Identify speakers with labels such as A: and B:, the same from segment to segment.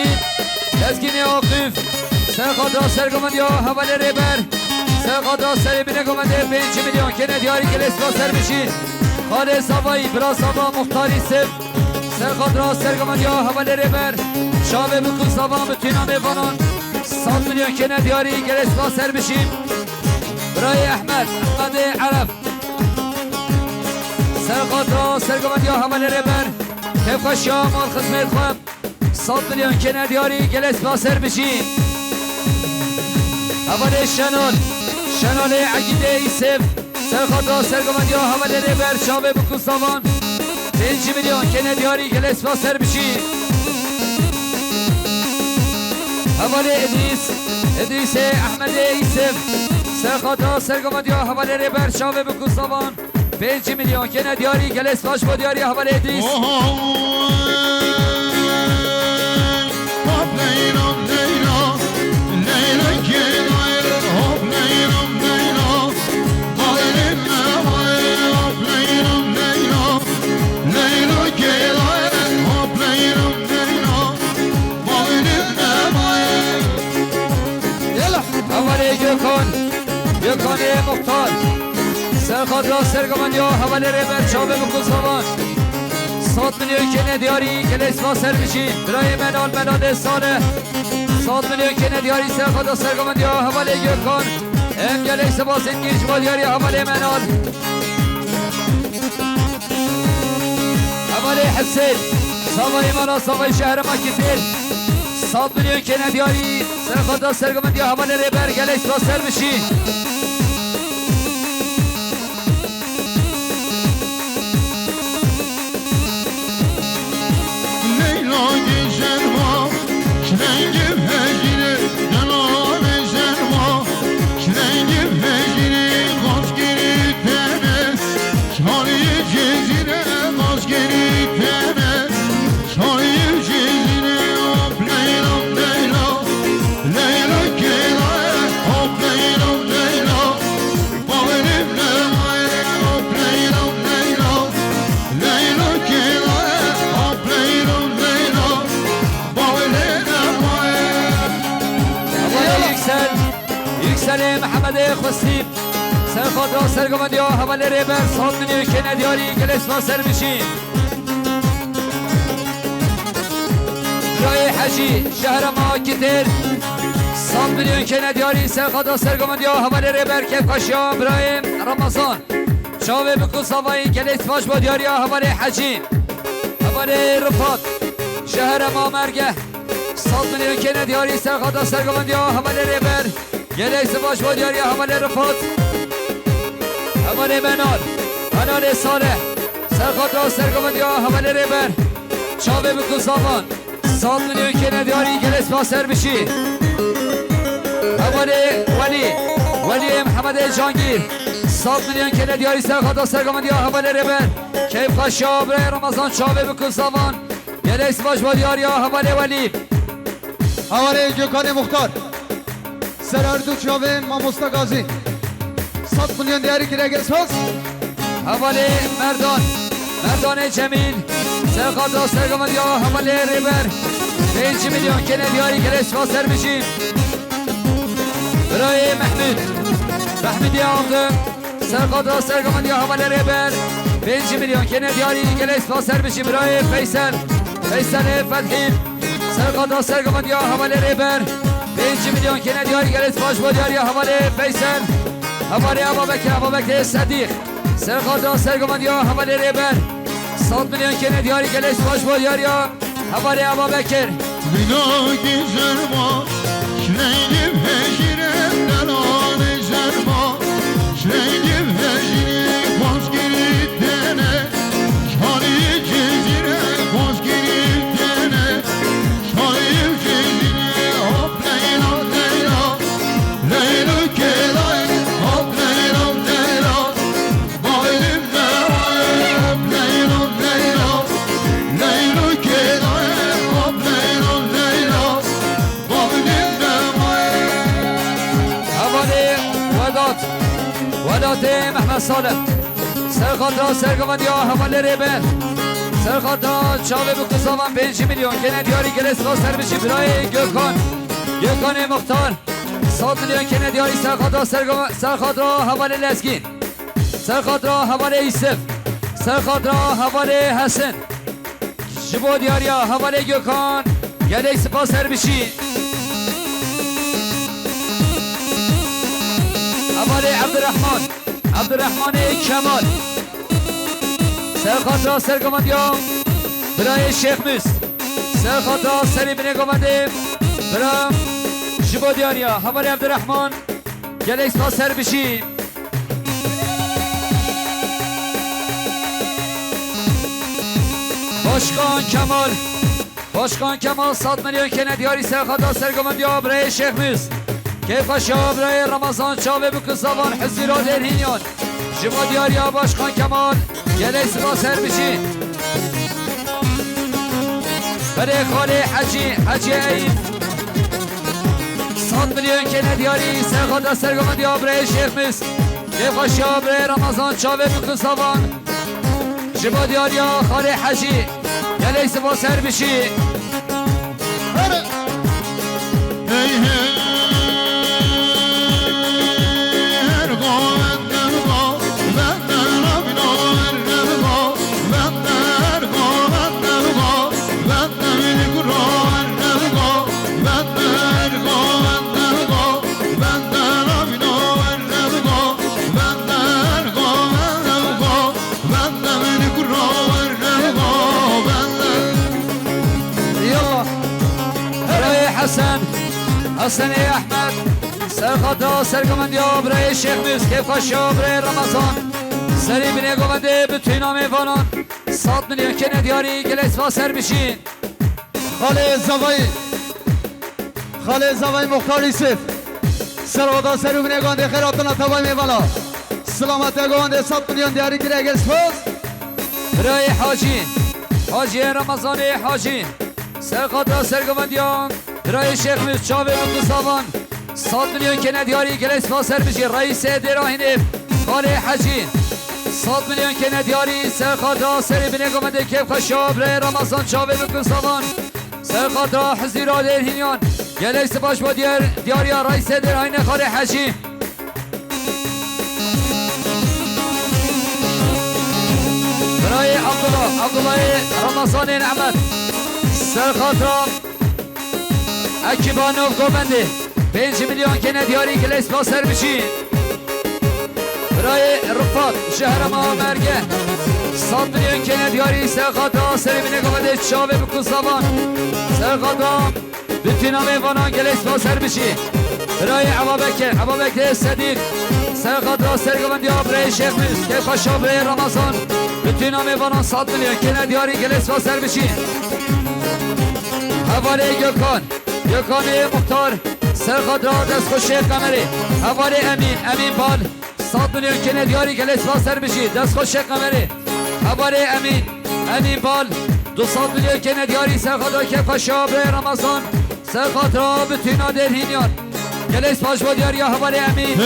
A: بشین تزگین آقیف سرخاد را سرگمند یا حوال ریبر سرخاد را سر بینه گمنده 5 میلیون که ندیاری گلس با سر بشین خالص آبایی برا سابا مختاری سب سرخاد را سرگمند یا حوال ریبر شابه بکن سابا متینا میوانان 100 میلیون که ندیاری گلس با سر بشین برای احمد عرب سرخاد را سرگمند یا حوال ریبر کفاش یا مال خزمت خواب 100 میلیون که ندیاری گلس با سر بشین حوال شنال عقیده ایسف سرخاد را سرگمند یا حوال ریبر شابه بکن سابان 5 میلیون که ندیاری گلس با سر بشین حوال ادریس احمد ایسف سرخاد را سرگمند یا حوال ریبر شابه بکن سابان 5 میلیون که ندیاری گلس باش با دیاری حوال ادریس یکان مختار سرخاد را سرگمند یا حوال ریبر چابه بکن سامان 100 میلیون که ندیاری گلیس با سر بشین برای منال ساله 100 میلیون که ندیاری سرخاد را سرگمند یا حوال یکان ام گلیس با سنگیش با دیاری حوال منال حوال حسین ساوای مانا ساوای شهر مکتیر 100 میلیون که ندیاری سرخاد را سرگمند یا حوال ریبر گلیس با سر بشین محمد خسیب سرخاد را سرگمند یا حوال ریبر 100 میلیون که ندیاری گلس با سر بشین برای حجی شهر ماکتر 100 میلیون که ندیاری سرخاد را سرگمند یا حوال ریبر کفاشیا برای رمضان شاوه بکن ساوایی گلس باش با دیاری حوال حجی حوال رفات شهر ما مرگه 100 میلیون که ندیاری سرخاد را سرگمند یا حوال ریبر گلیس باش با دیاری حوال رفات حوال منال صالح سرخاد را سرگمند یا حوال ریبر چابه بکن سامان 100 میلیون که ندیاری گلیس با سر بشی حوال ولی محمد جانگیر 100 میلیون که ندیاری سرخاد را سرگمند یا حوال ریبر کیف خشاب برای رمضان چابه بکن سامان گلیس باش با دیاری حوال ولی
B: حوال جوکان مختار سراردو چاوه ما مستقازی 100 میلیون دیاری که رگز هست
A: حوال مردان جمیل سرخاد را سرگمند یا حوال ریبر 5 میلیون که ندیاری گلس با سر بشیم برای محمودی آمدم سرخاد را سرگمند یا حوال ریبر 5 میلیون که ندیاری گلس با سر بشیم برای فیصل فتحی سرخاد را سرگمند یا حوال ریبر 5 میلیون که ندیاری گلس باش با دیاری حوال فیصل حوال ابابکر صدیق سرخاد را سرگمند یا حوال ریبر 100 میلیون که ندیاری گلس باش با دیاری حوال ابابکر
C: بینا گیزرما شنگیم هجیرم دلان زرما شنگیم هجیرم باز گرید دنه شالی جزیره باز گرید دنه شالی جزیره
A: ولات محمد صالح سرخاد را سرگمند یا حوال ریبر سرخاطر چاوه بکساوان 5 میلیون که ندیاری گلس با سر بشی برای گوکان مختار 100 میلیون که ندیاری سرخاطر حواله لسگین سرخاطر حواله ایسف سرخاطر حواله حسن جبو دیاریا حواله گوکان گلس با سر بشی حواله عبدالرحمن کمال سرخاطر سرگماندیام برای شیخ موس سرخاطر سری بینه گمانده برای جبو دیاریا حوالی عبدالرحمن گلیس با سر بشی باشکان کمال 100 میلیون که ندیاری سرخاطر سرگماندیام برای شیخ موس کیفشا برای رمضان چاوه بکساوان حسی را درهینیان جبو دیاریا باشکان کمال گلیس با سر بشی برای خاله حجی عید 100 میلیون که ندیاری سرخاطر سرگماندی برای شیخ موس کیفشا برای رمضان چاوه بکساوان جبو دیاریا خاله حجی گلیس با سر بشی حسن احمد سرخاطر سرگماندی برای شیخ موس کیفشا برای رمضان سری بینه گمانده بتوین آمیوانان 100 میلیون که ندیاری گلیس با سر بشین
B: خاله زوای مختار یوسف سرخاطر سری بینه گمانده خیراتنا تبای میوالا سلامت گمانده 100 میلیون دیاری گره گلیس باز
A: برای حاجی رمضان حاجی سرخاطر سرگماندیان برای شیخ موس چاوه بکساوان 100 میلیون که ندیاری گلیس با سر بشی رئیس دراهینه خاله حجی 100 میلیون که ندیاری سرخاطر سری بینه گمانده کیفشا برای رمضان چاوه بکساوان سرخاطر حزی را درهینیان گلیس باش با دیاریا رئیس دراهینه خاله حجی برای عبدالله رمضان نعمت سرخاطر اکیبانوف گوبنده 5 میلیون که ندیاری گلیس با سر بشی برای رفات شهر ما مرگه 100 میلیون که ندیاری سرخاطر سری بینه گوبنده چاوه بکساوان سرخاطر بتوین آمیوانان گلیس با سر بشی برای عبابکر صدیق سرخاطر سرگماندی برای شیخ موس کیفشا برای رمضان بتوین آمیوانان 100 میلیون که ندیاری گلیس با سر بشی حواله گوکان مختار سرخاطر دستخوش شیخ قمری حواله امین بال 100 میلیون که ندیاری گلیس با سر بشی دستخوش شیخ قمری حواله امین بال 200 میلیون که ندیاری سرخاطر کیفشا برای رمضان سرخاطر بتوین درهینیان گلیس باش با دیاری حواله امین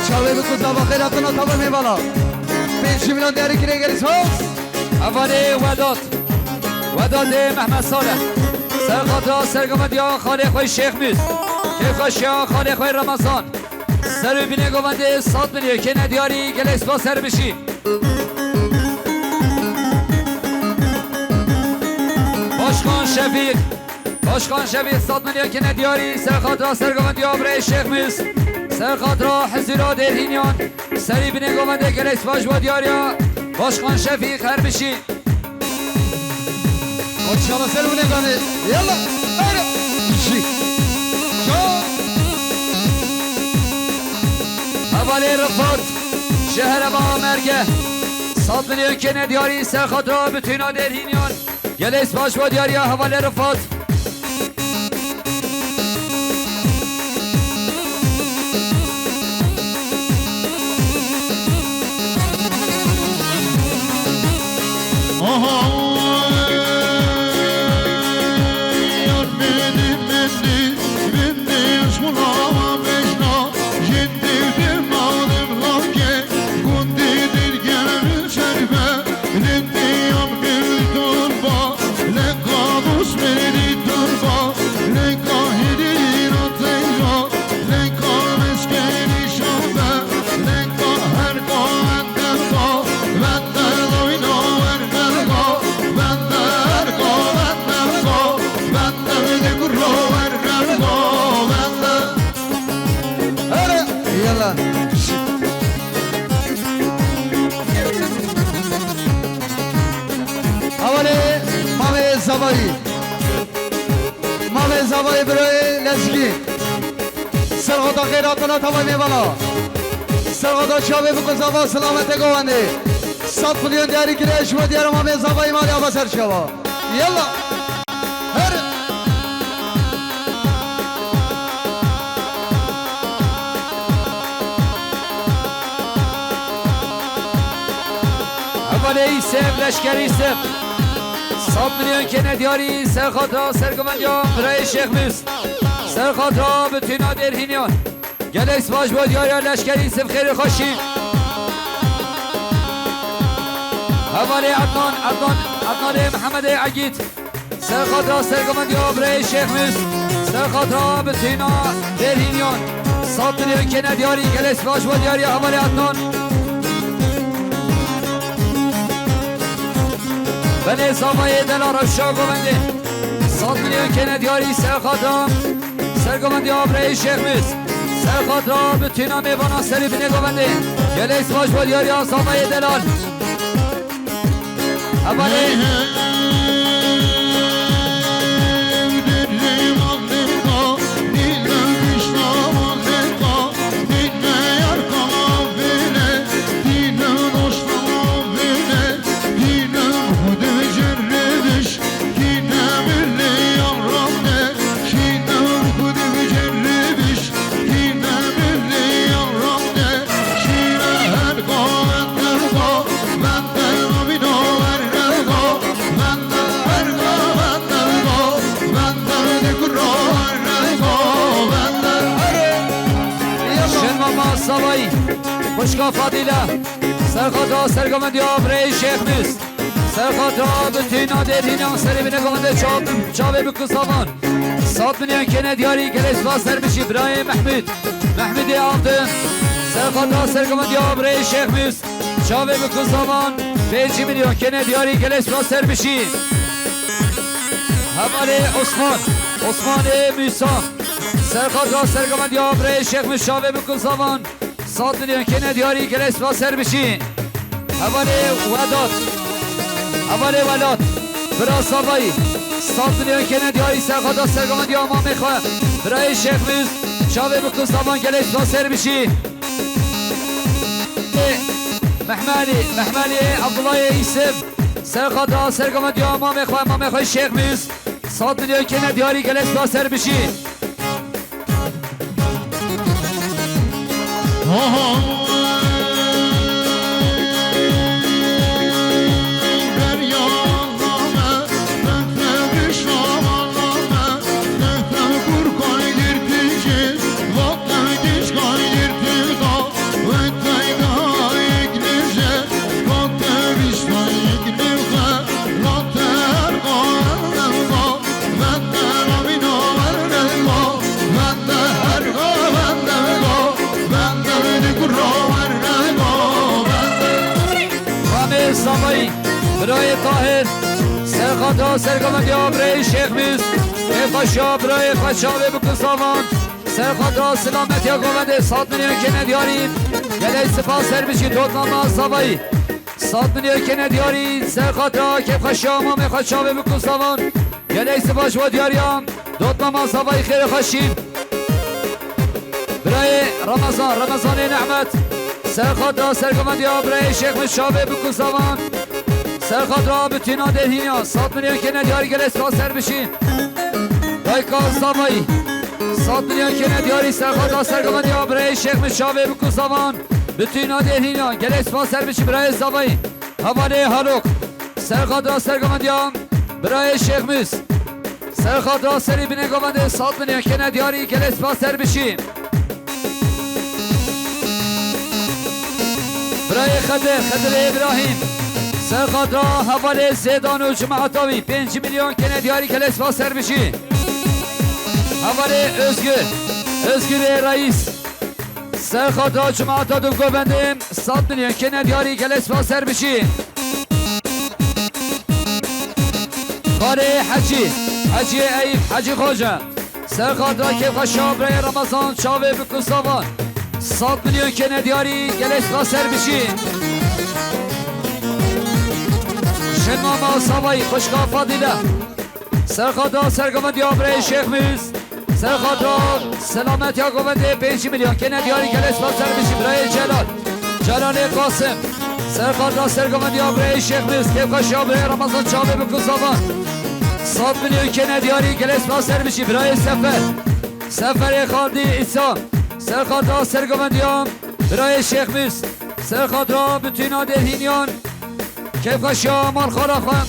A: چاوه بکساوا خیراتنا تبا میوالا 5 میلیون دیاری گره گلیس باز حواله وداد محمد صالح سرخاطر سرگماندی خاله خوی شیخ موس کیفشا خاله خوی رمضان سر بینه گمانده 100 میلیون که ندیاری گلیس با سر بشی باشکان شفیق 100 میلیون که ندیاری سرخاطر سرگماندی برای شیخ موس سرخاطر حزیرا درهینیان سری بینه گمانده گلیس باش با دیاریا باشخان شفیق هر بشی
B: Maşallah sen bu ne kanı? Yalla. Haydi. İşi. Şah.
A: حوالی رفات شهر ما مرگه 100 میلیون کنه دیاری سرخط را بتوینا در هینیان گلیس باش با دیاری حوالی رفات
B: Yalla. Havale Mame Zavai. Mame Zavai برای لزگی سرغدا خیراتنا تمامی بالا سرغدا شابه بکن سلامت گوانده 100 میلیون دیاری گریش و دیار مame Zavai مالی آبا سر شوا یلا هر
A: حوالی سب لشکری سب 100 میلیون کنه دیاری سرخط را سرگمانجا برای شیخ موس سرخط را بتوینا در هینیان گلیس باش با دیاری لشکری سب خیر خوشی حوالی عدنان محمد عگید سرخط را سرگمانجا برای شیخ موس سرخط را بتوینا در هینیان 100 میلیون کنه دیاری گلیس باش با دیاری حوالی عدنان بله سامایه دلار افشا گوونده 100 میلیون کنه دیاری سرخط را سرگماندی آبره شیخ موس سرخط را بتوینا میوانا سری بینه گوونده گلیس باش با دیاری سامایه دلال اولی سوایی خوشگاه فاضله سرخط را سرگماندی آبره شیخ موس سرخط را بتوینا در هینیان سری بینه گوانده چاوه بکسامان 100 میلیون کنه دیاری گلیس باز سر بشی برای محمودی آمدن سرخط را سرگماندی آبره شیخ موس چاوه بکسامان 5 میلیون کنه دیاری گلیس باز سر بشی حوالی عثمان موسا سرخط را سرگماندی آبره شیخ موس چاوه بکسامان 100 میلیون کنه دیاری گلیس با سر بشین حوالی ولاد برا سابایی 100 میلیون کنه دیاری سرخدا سرگماندی آما میخواه برای شیخ موس چاوه بکن سامان گلیس با سر بشین محملی عبدالله یوسف سرخدا سرگماندی آما میخواه شیخ موس 100 میلیون کنه دیاری گلیس با سر بشین سامایی برای طاهر سرخطا سرگماندی آبره شیخ موس افشا برای فشاوه بکسامان سرخطا سلامتی گوونده 100 میلیون کنه دیاریم گلی سپاس سر بشید دوتنامه سامایی 100 میلیون کنه دیاری سر خاطر که خشام و میخواد شابه بکن سوان گله سباش و دیاریم دوت ما صبای خیر خشیم برای رمضان نعمت سر خاطر سرگمند یا برای شیخ مشابه بکن سوان سر خاطر بتینا دهینیا 100 میلیون کنه دیاری گله سباش سر بشیم دایکا صبایی 100 میلیون کنه دیاری سر خاطر سرگمند یا برای شیخ مشابه بکن سوان بتینا دهینیا گله سباش سر بشیم برای صبایی حواله هلوک سرخاطر سرگمندیان برای شیخ موس سرخاطر سری بینه گوانده 100 میلیون کنه دیاری گل اسپاس سر بشیم برای خضر ابراهیم سرخاطر حواله زیدان و جماعتاوی 5 میلیون کنه دیاری گل اسپاس سر بشیم حواله özgür رئیس سرخاطر جماعتا دو گوانده 100 میلیون کنه دیاری گل اسپاس سر بشیم قاره حجی ایف حجی خوجه سرخاطر که خشاب برای رمضان چاوه بکن سوان 100 میلیون کنه دیاری گلش را سر بشین شنما سوایی خوشگاه فاضله سرخاطر سرگمند یا برای شیخ موس سرخاطر سلامت یا گونده 5 میلیون کنه دیاری گلش را سر بشین برای جلال قاسم سرخاطر سرگمند یا برای شیخ موس که خشاب برای رمضان چاوه بکن سوان 100 میلیون کنه دیاری گلس با سر بشی برای سفر خالدی ایسا سرخاطر سرگمندیان برای شیخ موس سرخاطر بتینا دهینیان کیف خشا مال خالا خان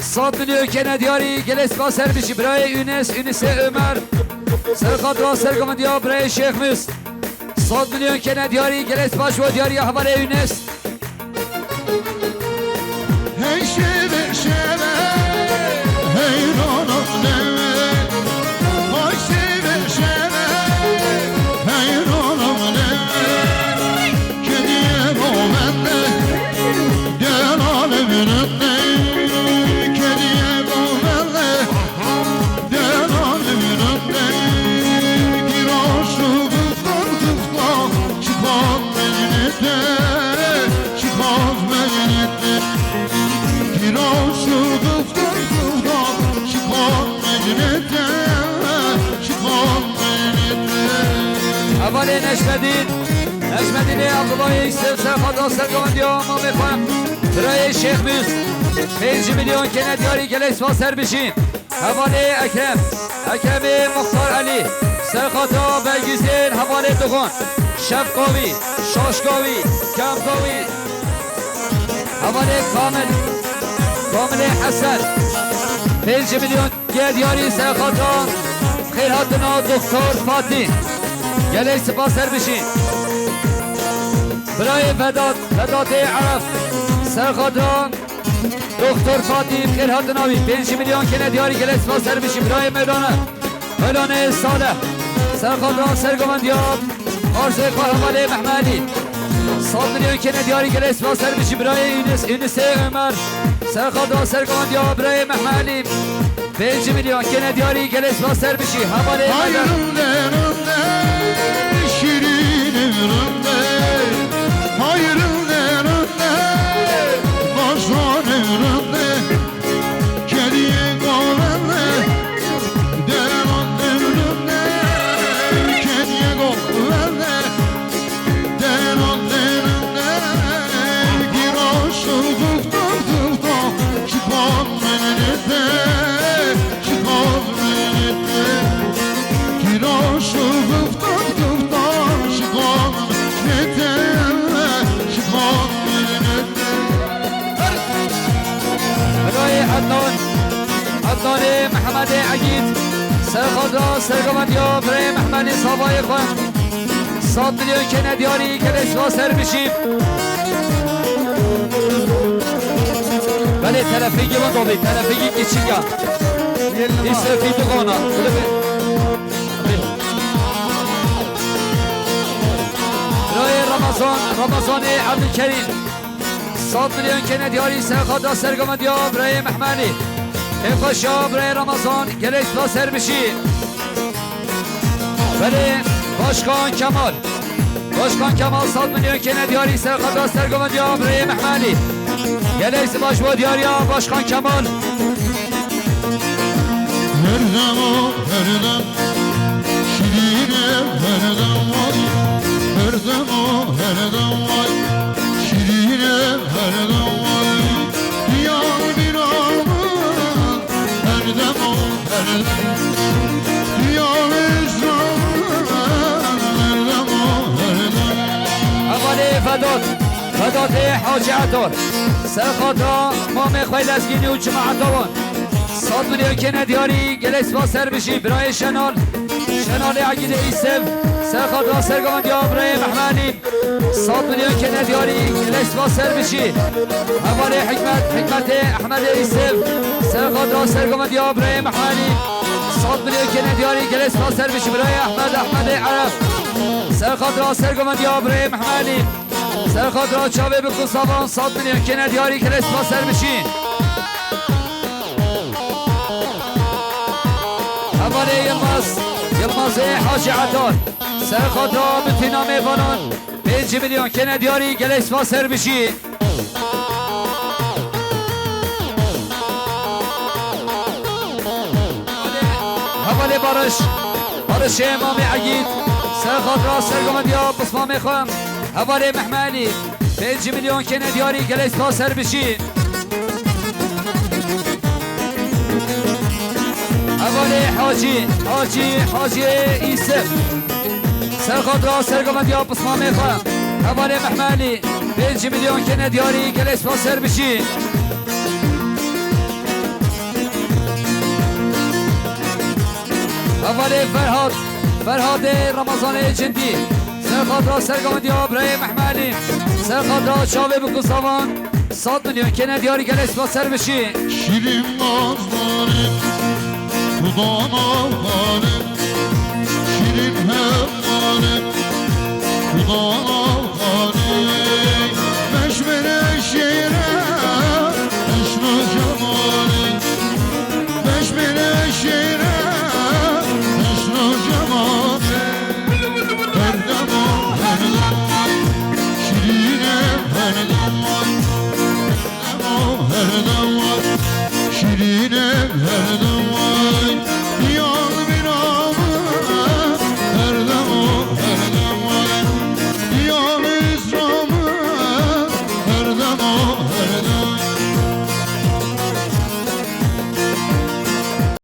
A: 100 میلیون کنه دیاری گلس با سر بشی برای یونس عمر سرخاطر سرگمندیان برای شیخ موس 100 میلیون کنه دیاری گلس باش و دیاری حواله یونس
C: Hey şeve Hey nonum neve Ay şeve Hey nonum neve Kediye govende Gel alemin önüne Kediye govende Gel alemin önüne Gir aşığı kızlar Çıkmaz mecnete Çıkmaz mecnete Gir aşığı kızlar Çıkmaz mecnete Çıkmaz mecnete
A: اولی نجمدین عبدالله سرخاطر سرگمندی ما میخوایم برای شیخ موس 5 میلیون کنه دیاری گلس با سر بشین حواله اکرم مختار علی سرخاطر برگیزین حواله دخون شفقاوی شاشقاوی کمقاوی حواله کامل حسن 5 میلیون دیاری سرخاطر خیراتنا دکتر فاتی گله سپاس سر بشین برای فدات عرف سرخاطر دکتر فاتی خیراتناوی 5 میلیون کنه دیاری گله سپاس سر بشین برای میلان ساله سرخاطر سرگمندیاب آرزوی حواله محمدی 100 میلیون کنه دیاری گله سپاس سر بشین برای یونس عمر سرخاطر سرگمندیاب برای محمدی 5 میلیون کنه دیاری گله سپاس سر بشین حواله
C: Şirin önünde Hayrın önünde Başan önünde Kediye govende Deran önünde Kediye govende Deran önünde Gir aşıklıkta Çıkmaz menete Çıkmaz menete Gir aşıklıkta
A: برای عدنان محمد عگید سرخاطر سرگمندیا برای محمد صابای خان 100 میلیون کنه دیاری گلس با سر بشیم بله تلفیگی من دوبی تلفیگی کچیگا ایسرفی دقانا برای رمضان عبدالکریم 100 میلیون کنه دیاری سرخاطر سرگمندیا برای محمدی خوشا برای رمضان گلش با سر بشی برای باشکان کمال 100 میلیون کنه دیاری سرخاطر سرگمندیا برای محمدی گلیس باش با دیاریا باشخان کمال
C: Her zaman her dem Şirinim her dem vay Her zaman her dem vay Şirinim her dem vay Diyar bir ağır Her dem her dem Diyar İslam'ın Her dem her dem
A: اولی فدات حاجی عطار سرخاطا مام خویل از گینی و جماعتاوان 100 میلیون کنه دیاری گلیس با سر بشی برای شنال عقیده ایسف سرخاطا سرگان دیا برای محمانی 100 میلیون کنه دیاری گلیس با سر بشی اولی حکمت احمد ایسف سرخاطا سرگان دیا برای محمانی 100 میلیون کنه دیاری گلیس با سر بشی برای احمد عرب سرخاطا سرگان دیا برای محمانی سرخاطا چاوه بکن سابان 100 میلیون کنه دیاری گلیس با سر بشی اولی یلماز حاجی عطار سرخاطا بتی نامه بانان 5 میلیون کنه دیاری گلیس با سر بشی اولی بارش امام عقید سرخاطا سرگان دیا بسمام خواهم اولی محملی 5 میلیون کنه دیاری گلیس با سر بشی اولی حاجی ایسف سرخاطا سرگان دیا بسمام خواهم اولی محملی 5 میلیون کنه دیاری گلیس با سر بشی اولی فرهاد رمضان جندی سرخاطا سرگان دیا برای محملی سرخاطا چاوه بکن ساوان 100 میلیون کنه دیاری گلیس با سر بشی
C: Şirin nazlarım Dudağına halim